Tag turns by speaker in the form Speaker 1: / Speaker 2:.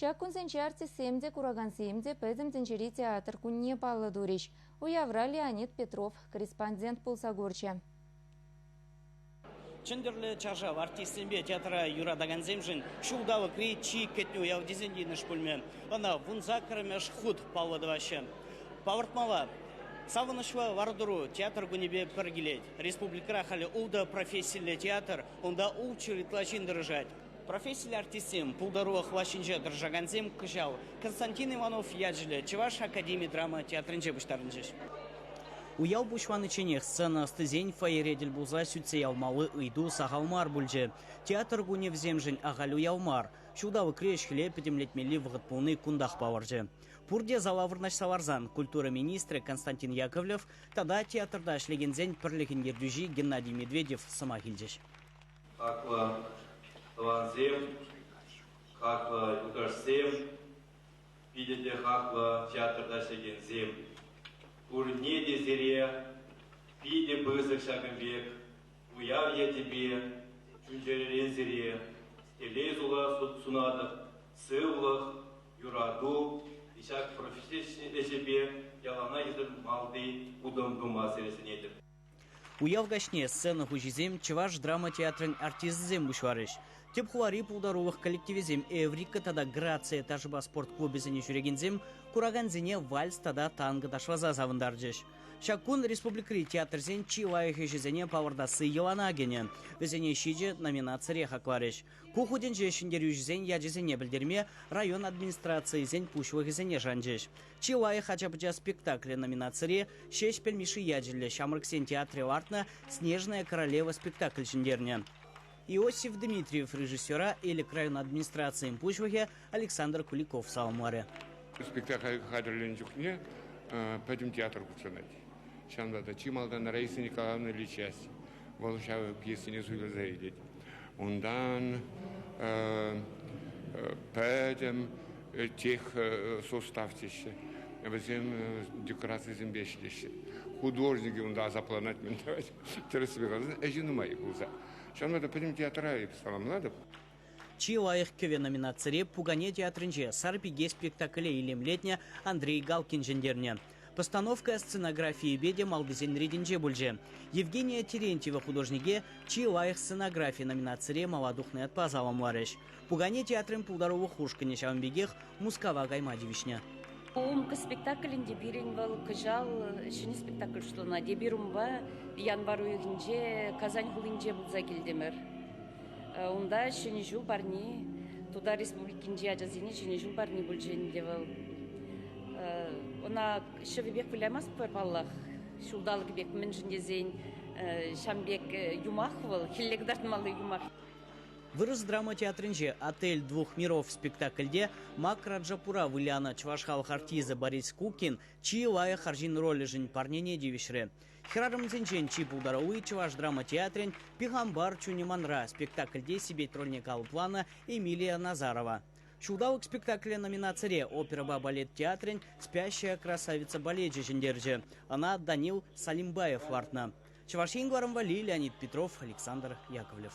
Speaker 1: Чакун сенчарцы семде кураган семде пэзем тенчери театр кунне паллы дурищ. Уявра Леонид Петров, корреспондент Пулсагорча.
Speaker 2: Чендерле чажа в артистембе театра Юра Даганземжин шулдавы кричи кетню явдизенди шпульме. Она вунза кремеш худ палвадваще. Павартмала. Саванышва вардуру театр гунебе пергилет. Республика хали улда профессияле театр, онда улчири тлачин дыржать. Профессияле артистем пулдару хващинже дыржаганзем кыжал. Константин Иванов яджиле Чуваш академии драма театрынже буштарынжеш. Уял бушваны ченех сцена стызень фаередель буза сүтсе ялмалы ыйду сағалмар бүлже. Театр гуне вземжін ағалу ялмар. Шудавы креш хлепетемлетмели вғытпулны кундах паварже. Пурде залавырнаш саварзан культура министры Константин Яковлев, тада театрда шлегензень пірлігендердюжи Геннадий Медведев сама хилдеш.
Speaker 3: Каква ланзем, каква юкашсем, видите, каква театрда шлегензем. Урне дезире, пиде бысок шагом век, уяв я тебе, чунчеререн зире, стелезула сунадах, сывлах, юраду, и шаг профессиональный себе, ялана езер малды, удом дума сересенедер.
Speaker 2: Уяв гашне сцена хужизем Чуваш драма театрын артистзем бушварыш. Теп хуари пулдарулых коллективизем Эврика тада Грация тажыба спорт-клубезіне жүрегензем кураганзене вальс тада танго дашваза завындаржеш. Шакун республикри театрзен чилайых ежезене павардасы еланагене. Везене шиже номинация реха кварыш. Кухуден жешіндер южезен яджезене білдерме район администрации зен пушвых зене жанжеш. Чилайых ачапча спектакле номинация шеш пельмиши яджеле Шамрыксен театре артна «Снежная королева» спектакль жендерне. Иосиф Дмитриев, режиссера, или район администрации Пушвахе Александр Куликов Салмаре.
Speaker 4: Спектакль «Хадрлен Жухне» пойдем театр куцанать. Сейчас надо чималдан Раиса Николаевна Личасть. Волшавы пьесы не зуля заедет. Ондан пойдем тех составтище. Возьмем декорации зембешлище. Художники онда запланать ментовать. Тересвигазы. Эжину мои куза. Сейчас надо пойдем театра и салам надо.
Speaker 2: Чилаих кеве номинации пугане театрынже сарпиге спектакле илемлетня Андрей Галкин жендерне. Постановка сценографии беде малдызен рединже бульже. Евгения Терентьева художнике Чилаих сценографии номинации молодухный от пазалом ларыш. Пугане театрын пулдарову хушкане шамбегех Мускава Гаймадевичня.
Speaker 5: Омка спектаклінде берен был кыжал шыны спектакль штуна дебирумба январ уйгинже Казань хулинже булза келдемер. Унда шыны жул барни туда республикинже ажазине шыны жул барни булженде был. Она шевебек билемас паллах шулдалык бек менжинде зейн шамбек юмах был хиллек дартмалы юмах.
Speaker 2: Вырос драма театрынже «Отель двух миров» спектакльде Мак Раджапура Виляна Чвашхал Хартиза Борис Кукин чиилая харжин роли жень парнене девишре. Хирарым зенчен чи пулдарауи Чваш драма театрен Пигамбар Чуниманра спектакльде себе трольникал плана Эмилия Назарова. Шудавок спектакле номинации опера балет театрен «Спящая красавица баледжи жендерже». Она Данил Салимбаев вартна. Чвашин Гварамвали, Леонид Петров, Александр Яковлев.